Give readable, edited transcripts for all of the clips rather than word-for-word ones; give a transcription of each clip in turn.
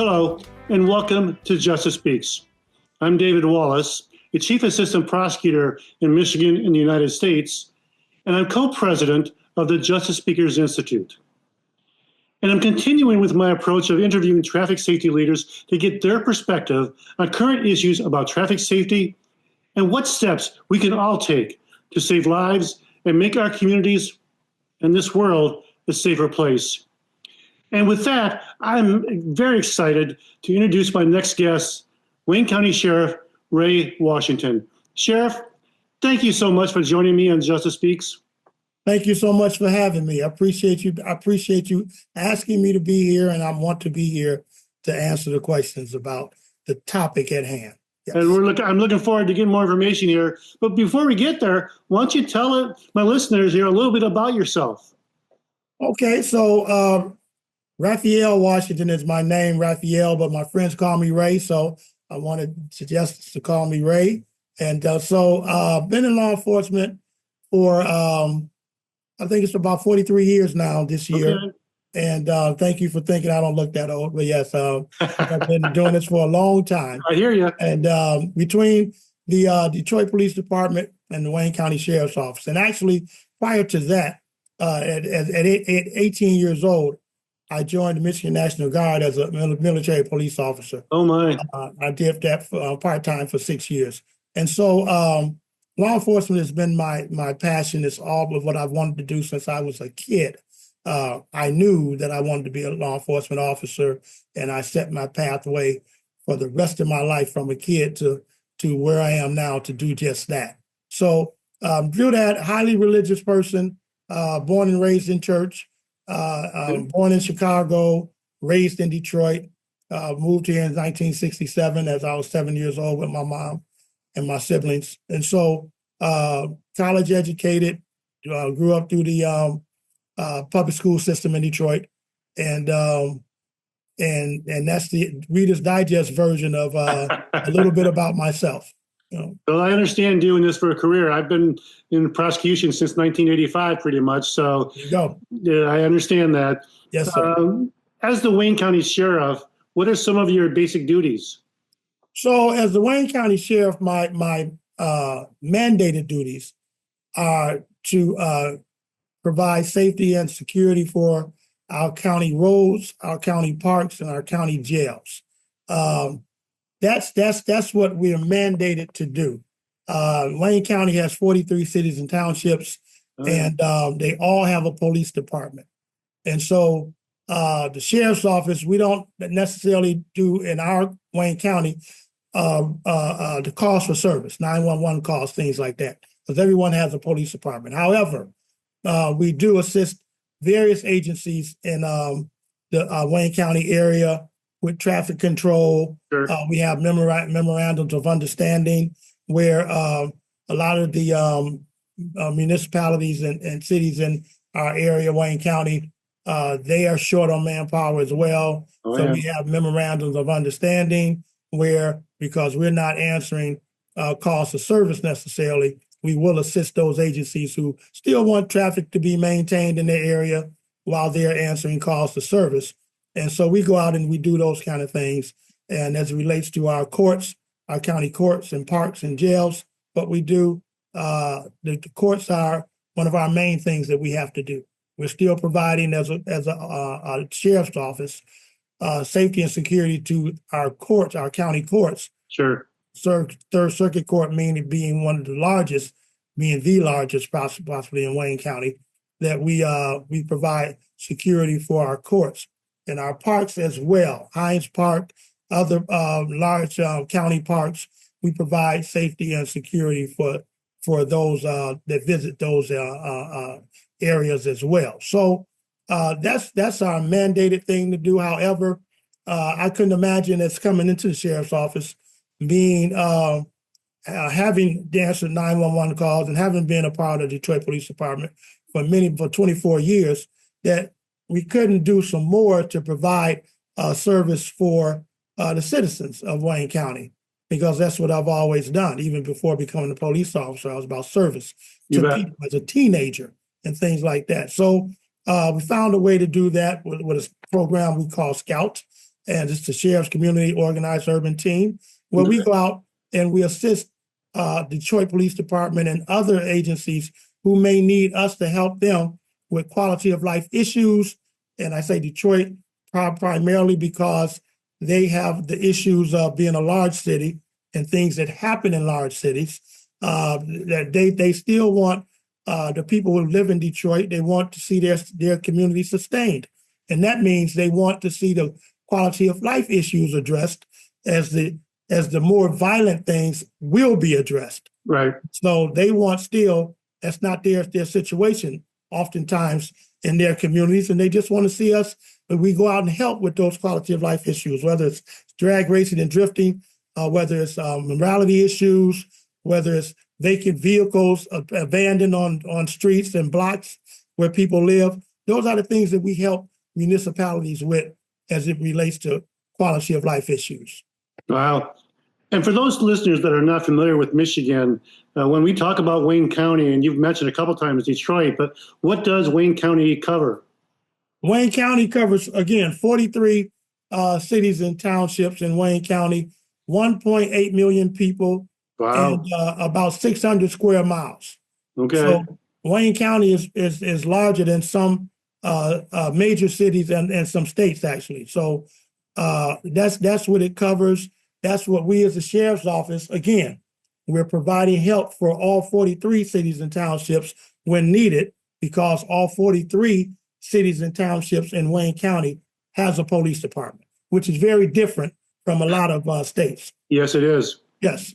Hello, and welcome to Justice Speaks. I'm David Wallace, a Chief Assistant Prosecutor in Michigan in the United States, and I'm co-president of the Justice Speakers Institute. And I'm continuing with my approach of interviewing traffic safety leaders to get their perspective on current issues about traffic safety and what steps we can all take to save lives and make our communities and this world a safer place. And with that, I'm very excited to introduce my next guest, Wayne County Sheriff Ray Washington. Sheriff, thank you so much for joining me on Justice Speaks. Thank you so much for having me. I appreciate you. I appreciate you asking me to be here, and I want to be here to answer the questions about the topic at hand. Yes. And I'm looking forward to getting more information here. But before we get there, why don't you tell my listeners here a little bit about yourself? Okay, so Raphael Washington is my name, Raphael, but my friends call me Ray, so I want to suggest to call me Ray. And so been in law enforcement for, I think it's about 43 years now this year. Okay. And thank you for thinking I don't look that old, but yes, I've been doing this for a long time. I hear you. And between the Detroit Police Department and the Wayne County Sheriff's Office, and actually prior to that, at 18 years old, I joined the Michigan National Guard as a military police officer. Oh my! I did that part-time for 6 years. And so law enforcement has been my passion. It's all of what I've wanted to do since I was a kid. I knew that I wanted to be a law enforcement officer, and I set my pathway for the rest of my life from a kid to where I am now to do just that. So through that, highly religious person, born and raised in church. Born in Chicago, raised in Detroit, moved here in 1967 as I was 7 years old with my mom and my siblings. And so college educated, grew up through the public school system in Detroit. And that's the Reader's Digest version of a little bit about myself. You know. Well, I understand doing this for a career. I've been in prosecution since 1985, pretty much. So there you go. Yeah, I understand that. Yes, sir. As the Wayne County Sheriff, what are some of your basic duties? So as the Wayne County Sheriff, my mandated duties are to provide safety and security for our county roads, our county parks, and our county jails. That's what we are mandated to do. Wayne County has 43 cities and townships, and they all have a police department. And so the sheriff's office, we don't necessarily do in our Wayne County the calls for service, 911 calls, things like that, because everyone has a police department. However, we do assist various agencies in the Wayne County area with traffic control. Sure. We have memorandums of understanding where a lot of the municipalities and cities in our area, Wayne County, they are short on manpower as well. So we have memorandums of understanding where, because we're not answering calls for service necessarily, we will assist those agencies who still want traffic to be maintained in their area while they're answering calls for service. And so we go out and we do those kind of things. And as it relates to our courts, our county courts and parks and jails, what we do, the courts are one of our main things that we have to do. We're still providing as a sheriff's office, safety and security to our courts, our county courts. Sure. Third Circuit Court being one of the largest, being the largest possibly in Wayne County, that we provide security for our courts and our parks as well. Hines Park, other large county parks, we provide safety and security for those that visit those areas as well. So that's our mandated thing to do. However, I couldn't imagine us coming into the sheriff's office being having answered 911 calls and having been a part of the Detroit Police Department for 24 years, that we couldn't do some more to provide service for the citizens of Wayne County, because that's what I've always done. Even before becoming a police officer, I was about service to people as a teenager and things like that. So we found a way to do that with a program we call Scout. and it's the Sheriff's Community Organized Urban Team, where we go out and we assist Detroit Police Department and other agencies who may need us to help them with quality of life issues. And I say Detroit primarily because they have the issues of being a large city and things that happen in large cities. That they still want the people who live in Detroit, they want to see their community sustained. And that means they want to see the quality of life issues addressed as the more violent things will be addressed. Right. So they want still, that's not their situation oftentimes in their communities, and they just want to see us, but we go out and help with those quality of life issues, whether it's drag racing and drifting, whether it's morality issues, whether it's vacant vehicles abandoned on streets and blocks where people live. Those are the things that we help municipalities with as it relates to quality of life issues. Wow. And for those listeners that are not familiar with Michigan, when we talk about Wayne County, and you've mentioned a couple times Detroit, but what does Wayne County cover? Wayne County covers, again, 43 cities and townships in Wayne County, 1.8 million people, Wow. and about 600 square miles. Okay. So Wayne County is larger than some major cities and some states, actually. So that's what it covers. That's what we as the Sheriff's Office, again, we're providing help for all 43 cities and townships when needed, because all 43 cities and townships in Wayne County has a police department, which is very different from a lot of states. Yes, it is. Yes.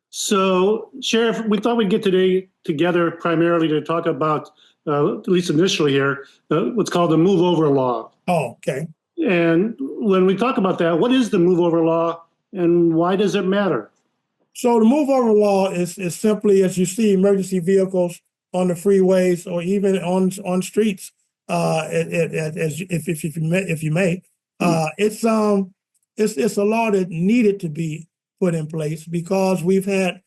So, Sheriff, we thought we'd get today together primarily to talk about, at least initially here, what's called the move over law. Oh, okay. And when we talk about that, what is the move over law and why does it matter? So the move over law is simply, as you see emergency vehicles on the freeways or even on streets, if you may, it's a law that needed to be put in place because we've had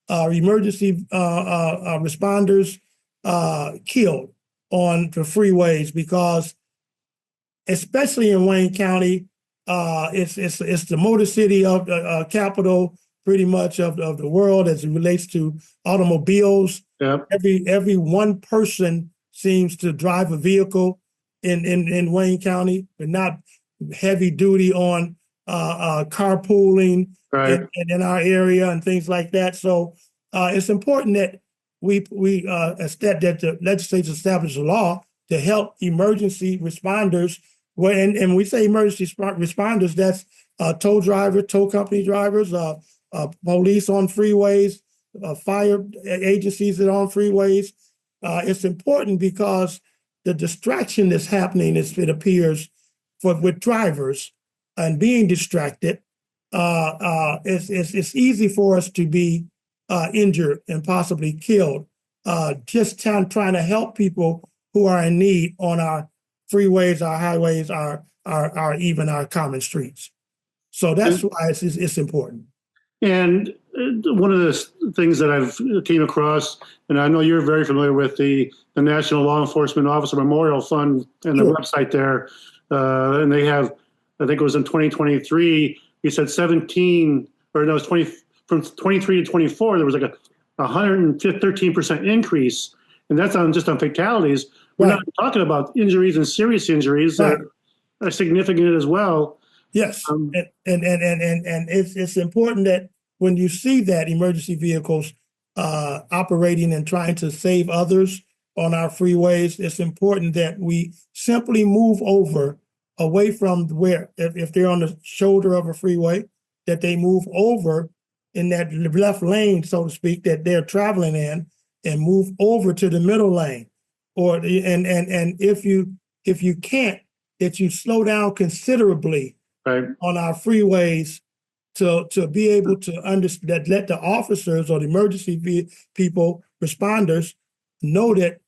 emergency responders killed on the freeways because, especially in Wayne County, it's the motor city of the capital, pretty much of the world as it relates to automobiles. Yep. Every one person seems to drive a vehicle in Wayne County, but not heavy duty on carpooling Right. in our area and things like that. So it's important that that the legislature establish a law to help emergency responders. And we say emergency responders, that's tow drivers, tow company drivers, police on freeways, fire agencies that are on freeways. It's important because the distraction that's happening, it appears, with drivers and being distracted, it's easy for us to be injured and possibly killed. Just trying to help people who are in need on our freeways, our highways, our even our common streets. So that's why it's important. And one of the things that I've came across, and I know you're very familiar with the National Law Enforcement Officer Memorial Fund and the website there, and they have, I think it was in 2023, you said 17, or no, it was 20, from 23 to 24, there was like a 113% increase, and that's just on fatalities. We're not talking about injuries and serious injuries that are significant as well. Yes, and it's important that when you see that emergency vehicles operating and trying to save others on our freeways, it's important that we simply move over away from where, if they're on the shoulder of a freeway, that they move over in that left lane, so to speak, that they're traveling in, and move over to the middle lane. Or and if you can't, that you slow down considerably on our freeways to be able to understand, let the officers or the emergency people, responders, know that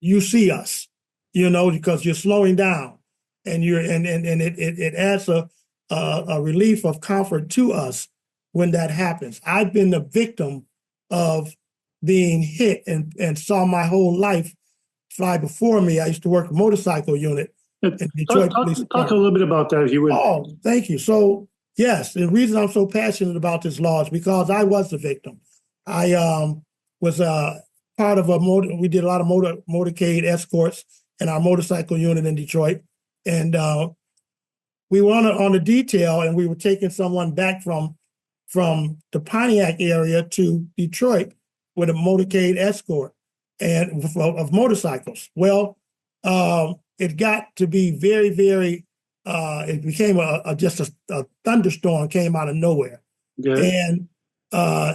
you see us, because you're slowing down, and it adds a relief of comfort to us when that happens. I've been the victim of being hit and saw my whole life fly before me. I used to work a motorcycle unit in Detroit Police Talk a Department. little bit about that, if you would. Oh, thank you. So, yes, the reason I'm so passionate about this law is because I was the victim. I was part of we did a lot of motorcade escorts in our motorcycle unit in Detroit. And we were on a detail, and we were taking someone back from the Pontiac area to Detroit with a motorcade escort and of motorcycles. Well, it got to be very, very, it became just a thunderstorm came out of nowhere. Okay. And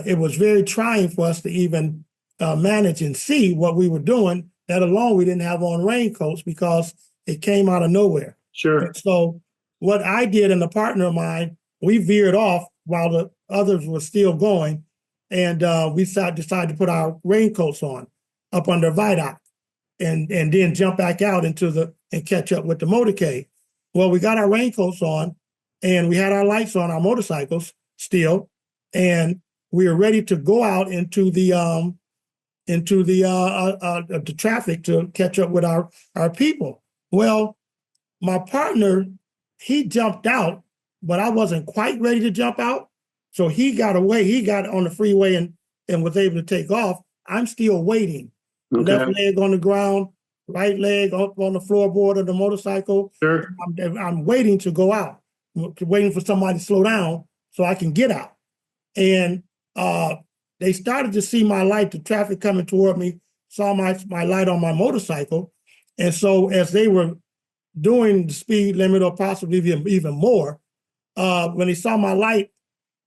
it was very trying for us to even manage and see what we were doing, let alone we didn't have on raincoats because it came out of nowhere. Sure. And so what I did and a partner of mine, we veered off while the others were still going. And we decided to put our raincoats on up under viaduct and then jump back out and catch up with the motorcade. Well, we got our raincoats on and we had our lights on our motorcycles still, and we were ready to go out into the traffic to catch up with our people. Well, my partner, he jumped out, but I wasn't quite ready to jump out. So he got away. He got on the freeway and was able to take off. I'm still waiting. Okay. Left leg on the ground, right leg up on the floorboard of the motorcycle. Sure. I'm waiting to go out, waiting for somebody to slow down so I can get out. And they started to see my light, the traffic coming toward me, saw my light on my motorcycle. And so as they were doing the speed limit or possibly even more, when they saw my light,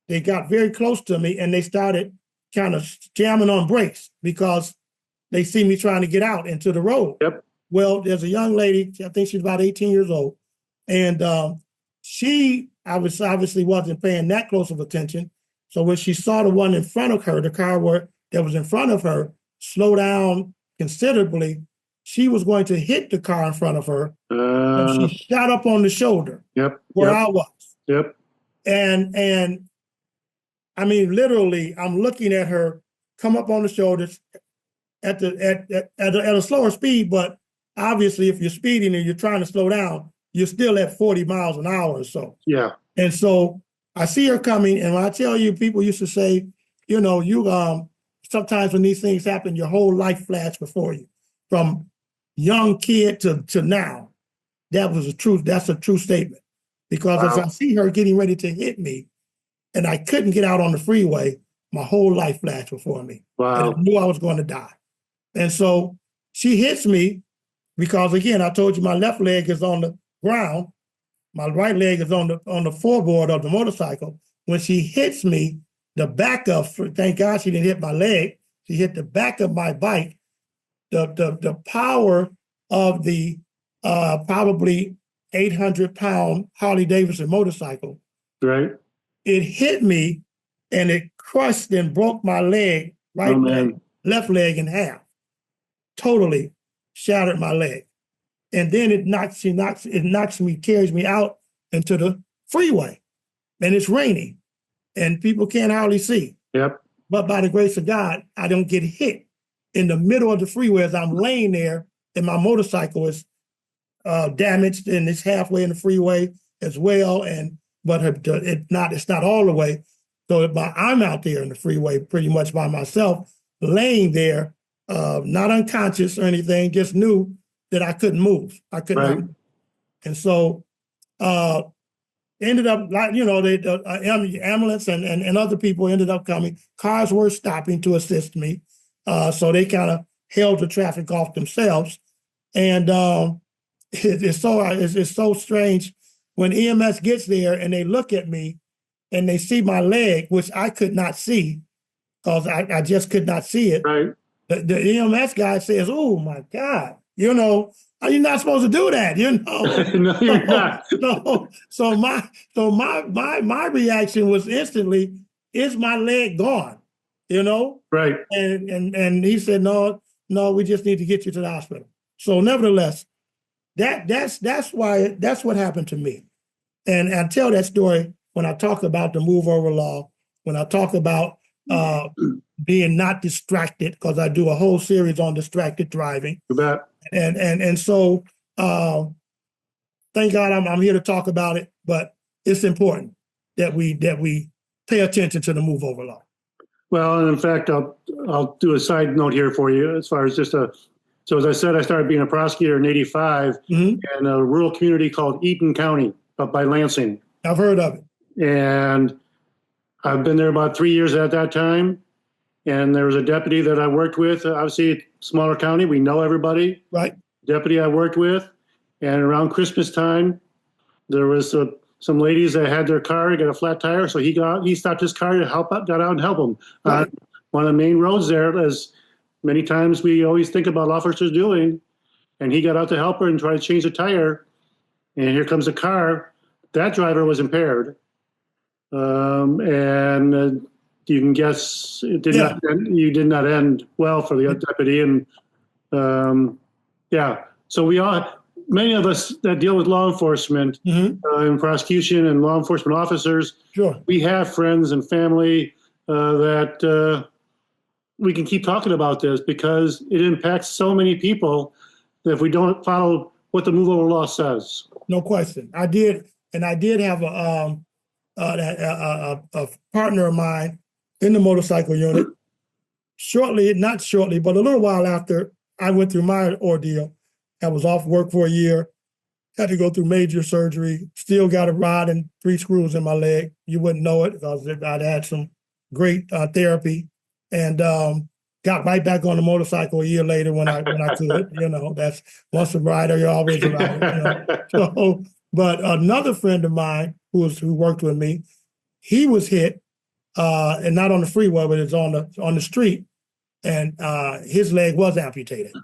they got very close to me and they started kind of jamming on brakes because they see me trying to get out into the road. Yep. Well, there's a young lady, I think she's about 18 years old, and she obviously wasn't paying that close of attention. So when she saw the one in front of her, the car that was in front of her, slow down considerably, she was going to hit the car in front of her. So she shot up on the shoulder. Yep. Where I was. Yep. And I mean, literally, I'm looking at her come up on the shoulders at a slower speed, but obviously if you're speeding and you're trying to slow down, you're still at 40 miles an hour or so. Yeah. And so I see her coming, and when I tell you, people used to say, you sometimes when these things happen, your whole life flashes before you, from young kid to now. That's a true statement. Because as I see her getting ready to hit me, and I couldn't get out on the freeway, my whole life flashed before me. Wow. And I knew I was going to die. And so she hits me because, again, I told you my left leg is on the ground. My right leg is on the floorboard of the motorcycle. When she hits me, the back of, thank God she didn't hit my leg, she hit the back of my bike. The power of the probably 800-pound Harley Davidson motorcycle. Right. It hit me and it crushed and broke my leg, left leg in half. Totally shattered my leg. And then it carries me out into the freeway. And it's raining. And people can't hardly see. Yep. But by the grace of God, I don't get hit in the middle of the freeway as I'm laying there and my motorcycle is damaged and it's halfway in the freeway as well. But it's not all the way. So I'm out there in the freeway pretty much by myself, laying there, not unconscious or anything, just knew that I couldn't move. I couldn't. Right. And so ended up, the ambulance and other people ended up coming. Cars were stopping to assist me. So they kind of held the traffic off themselves. And it's so strange when EMS gets there and they look at me and they see my leg, which I could not see because I just could not see it. Right. The EMS guy says, "Oh my God, you're not supposed to do that, No, you're not. So my reaction was instantly, is my leg gone? Right. And he said, no, we just need to get you to the hospital. So nevertheless, that's what happened to me. And I tell that story when I talk about the move over law, when I talk about being not distracted, because I do a whole series on distracted driving. You bet. And so thank God I'm here to talk about it, but it's important that we pay attention to the move over law. Well, and in fact, I'll do a side note here for you as far as so as I said, I started being a prosecutor in '85 in a rural community called Eaton County up by Lansing. I've heard of it. And I've been there about 3 years at that time. And there was a deputy that I worked with, obviously smaller county, we know everybody. Right. Deputy I worked with. And around Christmas time, there was some ladies that had their car, got a flat tire. So he stopped his car to got out and help them. Right. One of the main roads there, as many times we always think about officers doing. And he got out to help her and try to change the tire. And here comes a car. That driver was impaired. And you can guess it did not end well for the deputy. And so many of us that deal with law enforcement and prosecution and law enforcement officers, we have friends and family that we can keep talking about this because it impacts so many people that if we don't follow what the move over law says. No question. I did have a partner of mine in the motorcycle unit. Not shortly, but a little while after I went through my ordeal. I was off work for a year, had to go through major surgery, still got a rod and 3 screws in my leg. You wouldn't know it because I'd had some great therapy, and got right back on the motorcycle a year later when I could. That's once a rider, you're always a rider. So, but another friend of mine who worked with me, he was hit, and not on the freeway, but it's on the street, and his leg was amputated.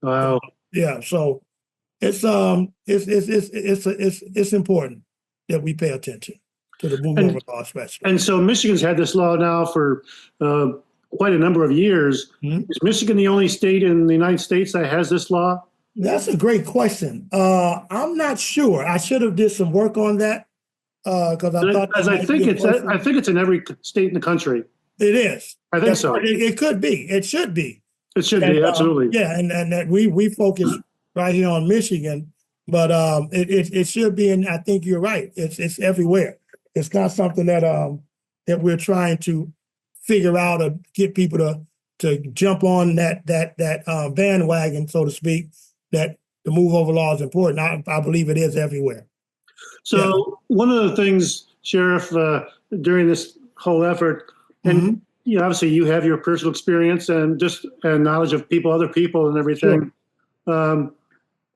Wow. Yeah, so it's important that we pay attention to the move over law, especially. And so Michigan's had this law now for quite a number of years. Is Michigan the only state in the United States that has this law? That's a great question. I'm not sure. I should have did some work on that because I think it's in every state in the country. It is. I think so. It could be. It should be. It should be, absolutely. And that we focus right here on Michigan, but it should be, and I think you're right. It's everywhere. It's not something that we're trying to figure out or get people to jump on that bandwagon, so to speak, that the move over law is important. I believe it is everywhere. So one of the things, Sheriff, during this whole effort, and obviously you have your personal experience and knowledge of other people and everything. Sure.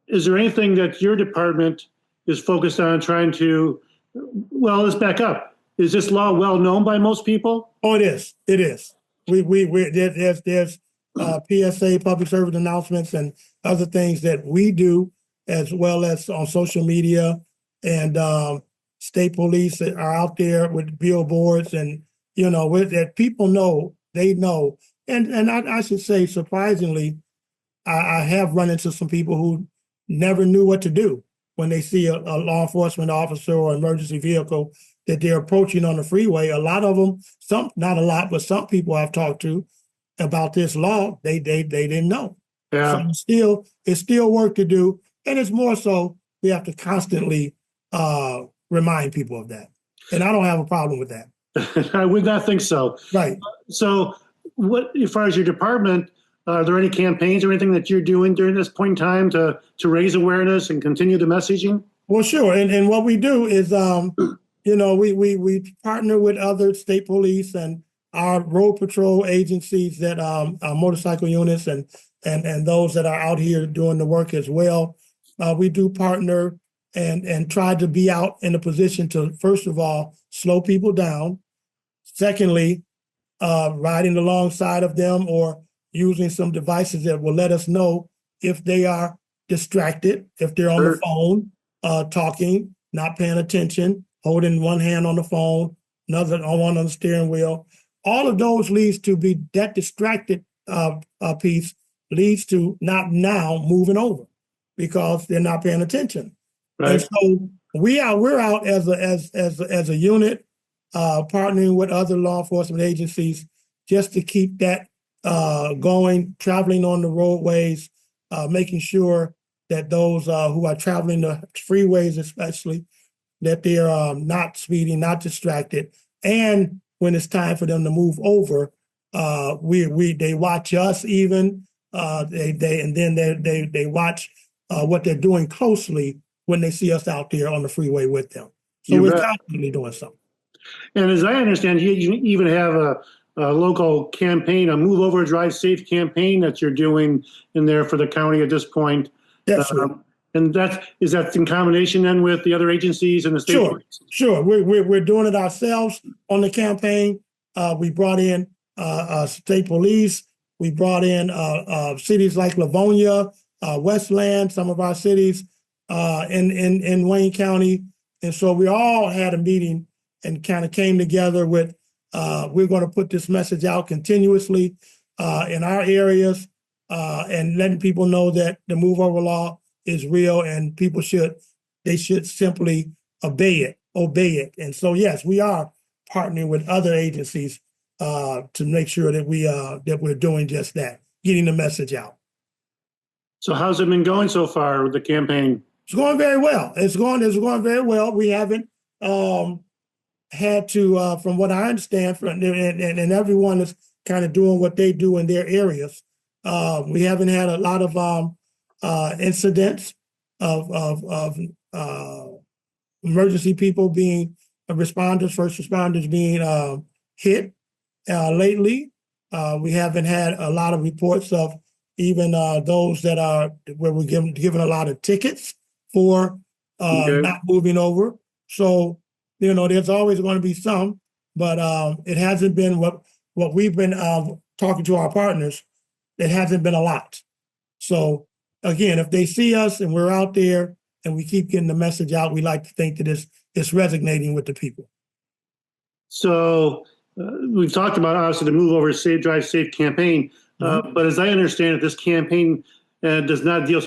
Is there anything that your department is focused on trying to, well, let's back up. Is this law well known by most people? Oh, it is. It is. There's PSA, public service announcements, and other things that we do, as well as on social media, and state police that are out there with billboards, and that people know, they know. And I should say, surprisingly, I have run into some people who never knew what to do when they see a law enforcement officer or emergency vehicle that they're approaching on the freeway. A lot of them, not a lot, but some people I've talked to about this law, they didn't know. Yeah. So it's still work to do. And it's more so we have to constantly remind people of that. And I don't have a problem with that. I would not think so. Right. So as far as your department, are there any campaigns or anything that you're doing during this point in time to raise awareness and continue the messaging? Well, sure. And what we do is, we partner with other state police and our road patrol agencies that our motorcycle units and those that are out here doing the work as well. We do partner and try to be out in a position to, first of all, slow people down. Secondly, riding alongside of them or using some devices that will let us know if they are distracted, if they're on the phone, talking, not paying attention, holding one hand on the phone, another one on the steering wheel. All of those leads to be that distracted piece leads to not now moving over because they're not paying attention. Right. And so we're out as a unit, partnering with other law enforcement agencies just to keep that going, traveling on the roadways, making sure that those who are traveling the freeways, especially, that they're not speeding, not distracted, and when it's time for them to move over, they watch us even. They watch what they're doing closely when they see us out there on the freeway with them. So we're constantly doing something. And as I understand, you even have a local campaign, a Move Over, Drive Safe campaign that you're doing in there for the county at this point. That's right. And is that in combination then with the other agencies and the state? Sure. We're doing it ourselves on the campaign. We brought in state police. We brought in cities like Livonia, Westland, some of our cities in Wayne County. And so we all had a meeting and kind of came together with, we're going to put this message out continuously in our areas and letting people know that the move over law is real and people should simply obey it. And so, yes, we are partnering with other agencies to make sure that we're doing just that, getting the message out. So how's it been going so far with the campaign? It's going very well. It's going very well. We haven't had to, from what I understand, and everyone is kind of doing what they do in their areas. We haven't had a lot of incidents of emergency people being first responders being hit lately. We haven't had a lot of reports of even those that are where we're given a lot of tickets for not moving over. So, there's always going to be some, but it hasn't been what we've been talking to our partners. It hasn't been a lot. So again, if they see us and we're out there and we keep getting the message out, we like to think that it's resonating with the people. So we've talked about obviously the Move Over, Drive Safe campaign, but as I understand it, this campaign does not deal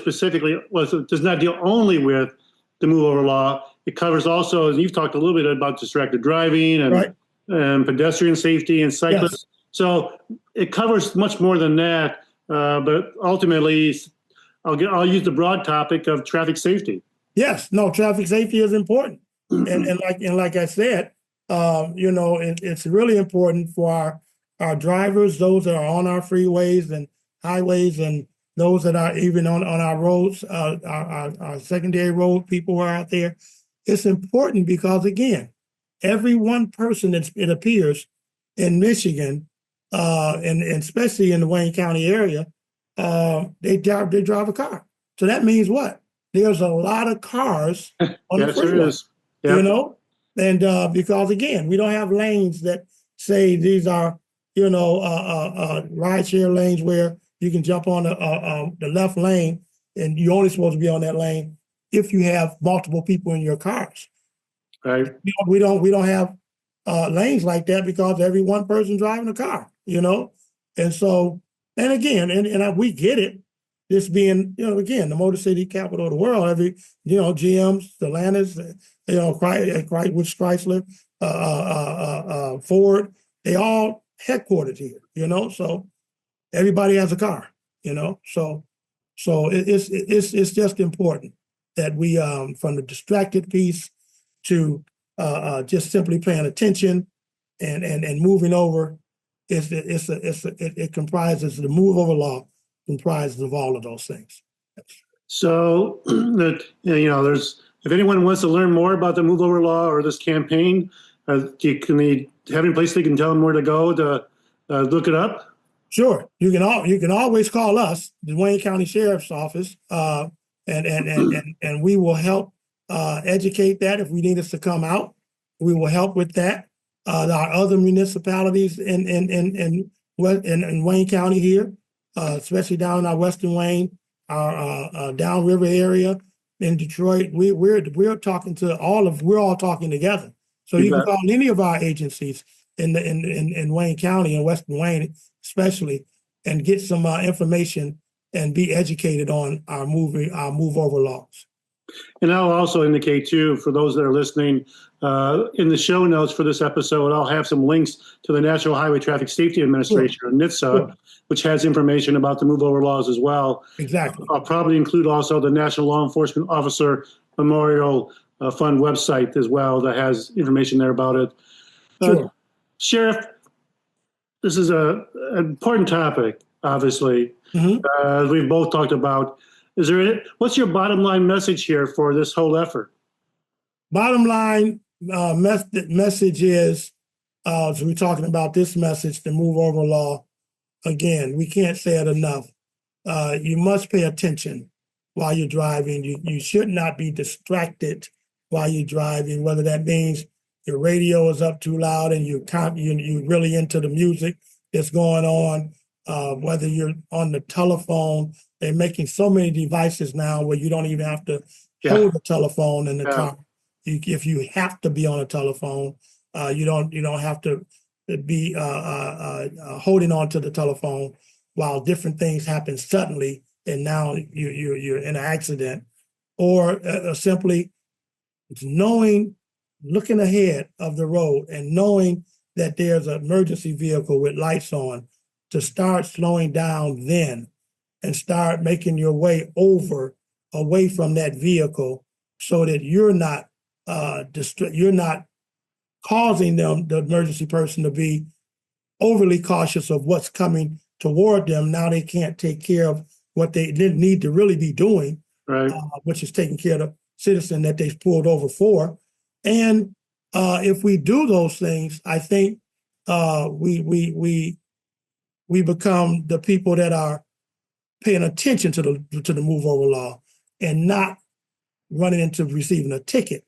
only with the Move Over law. It covers also, as you've talked a little bit about, distracted driving and pedestrian safety and cyclists. Yes. So it covers much more than that. But ultimately, I'll use the broad topic of traffic safety. Yes, no, traffic safety is important, and like I said, it's really important for our drivers, those that are on our freeways and highways, and those that are even on our roads, our secondary road people who are out there. It's important because, again, every one person it appears in Michigan, and especially in the Wayne County area, they drive a car. So that means what? There's a lot of cars on the freeway. There is. Yep. And because, again, we don't have lanes that say these are, rideshare lanes where you can jump on the left lane and you're only supposed to be on that lane if you have multiple people in your cars. Right. We don't have lanes like that because every one person driving a car, And so, and again, and we get it. This being, again, the Motor City capital of the world, every, GMs, Stellantis, Chrysler, Ford, they all headquartered here, so everybody has a car, so it's just important that we, from the distracted piece to just simply paying attention and moving over, it comprises the move over law comprises of all of those things. So there's, if anyone wants to learn more about the move over law or this campaign, can they have any place they can tell them where to go to look it up? Sure. You can always call us, the Wayne County Sheriff's Office, and we will help educate that. If we need us to come out, we will help with that. Our other municipalities in Wayne County here, especially down in our Western Wayne, our downriver area in Detroit, we're talking to we're all talking together. So you can call any of our agencies in Wayne County and Western Wayne, especially, and get some information and be educated on our move over laws. And I'll also indicate too, for those that are listening, in the show notes for this episode, I'll have some links to the National Highway Traffic Safety Administration, or NHTSA, Sure. which has information about the move over laws as well. Exactly. I'll probably include also the National Law Enforcement Officer Memorial Fund website as well that has information there about it. Sure. Sheriff, this is an important topic, obviously. Mhm. We've both talked about. What's your bottom line message here for this whole effort? Bottom line message is, as we're talking about this message, the move over law. Again, we can't say it enough. You must pay attention while you're driving. You should not be distracted while you're driving, whether that means your radio is up too loud and you're really into the music that's going on, whether you're on the telephone. They're making so many devices now where you don't even have to hold the telephone in the car. If you have to be on a telephone, you don't have to be holding on to the telephone while different things happen suddenly, and now you're in an accident, or simply looking ahead of the road and knowing that there's an emergency vehicle with lights on, to start slowing down then and start making your way away from that vehicle, so that you're not causing the emergency person to be overly cautious of what's coming toward them. Now they can't take care of what they didn't need to really be doing, right? Which is taking care of the citizen that they pulled over for. And if we do those things, I think we become the people that are paying attention to the move over law and not running into receiving a ticket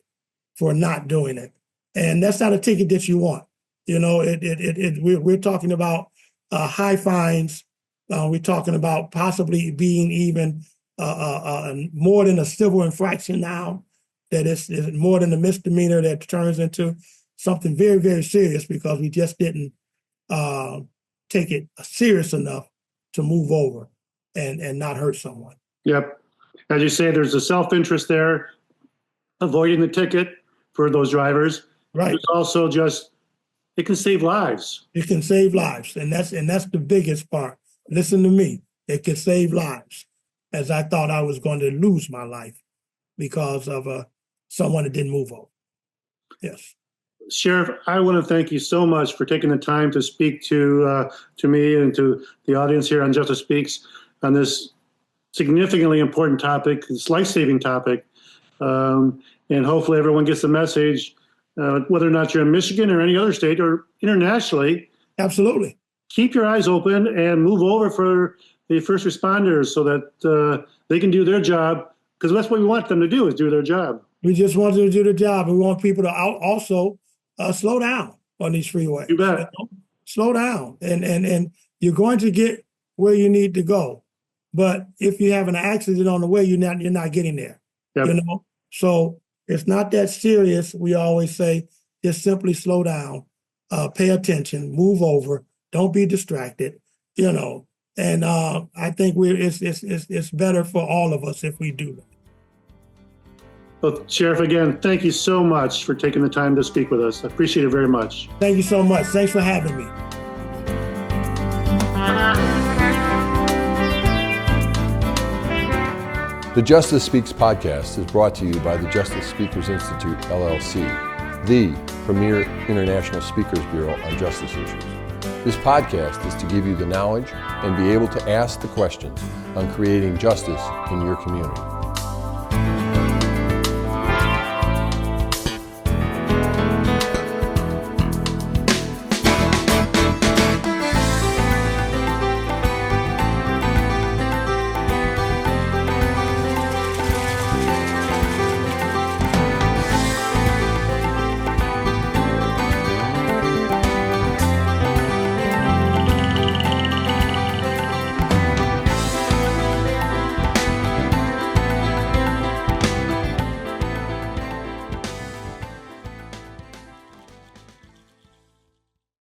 for not doing it. And that's not a ticket that you want. You know, we're talking about high fines. We're talking about possibly being even more than a civil infraction now, that is more than a misdemeanor that turns into something very, very serious because we just didn't take it serious enough to move over and not hurt someone. Yep. As you say, there's a self-interest there, avoiding the ticket for those drivers. Right. It's also it can save lives. It can save lives. And that's the biggest part. Listen to me. It can save lives. As I thought I was going to lose my life because of someone that didn't move over. Yes. Sheriff, I want to thank you so much for taking the time to speak to me and to the audience here on Justice Speaks on this significantly important topic, this life-saving topic. And hopefully everyone gets the message, whether or not you're in Michigan or any other state or internationally. Absolutely. Keep your eyes open and move over for the first responders so that they can do their job, because that's what we want them to do, is do their job. We just want them to do the job. We want people to also slow down on these freeways. You bet. Slow down. And you're going to get where you need to go. But if you have an accident on the way, you're not getting there. Yep. You know? So it's not that serious. We always say, just simply slow down, pay attention, move over, don't be distracted, you know. And I think it's better for all of us if we do that. Well, Sheriff, again, thank you so much for taking the time to speak with us. I appreciate it very much. Thank you so much. Thanks for having me. The Justice Speaks podcast is brought to you by the Justice Speakers Institute, LLC, the premier international speakers bureau on justice issues. This podcast is to give you the knowledge and be able to ask the questions on creating justice in your community.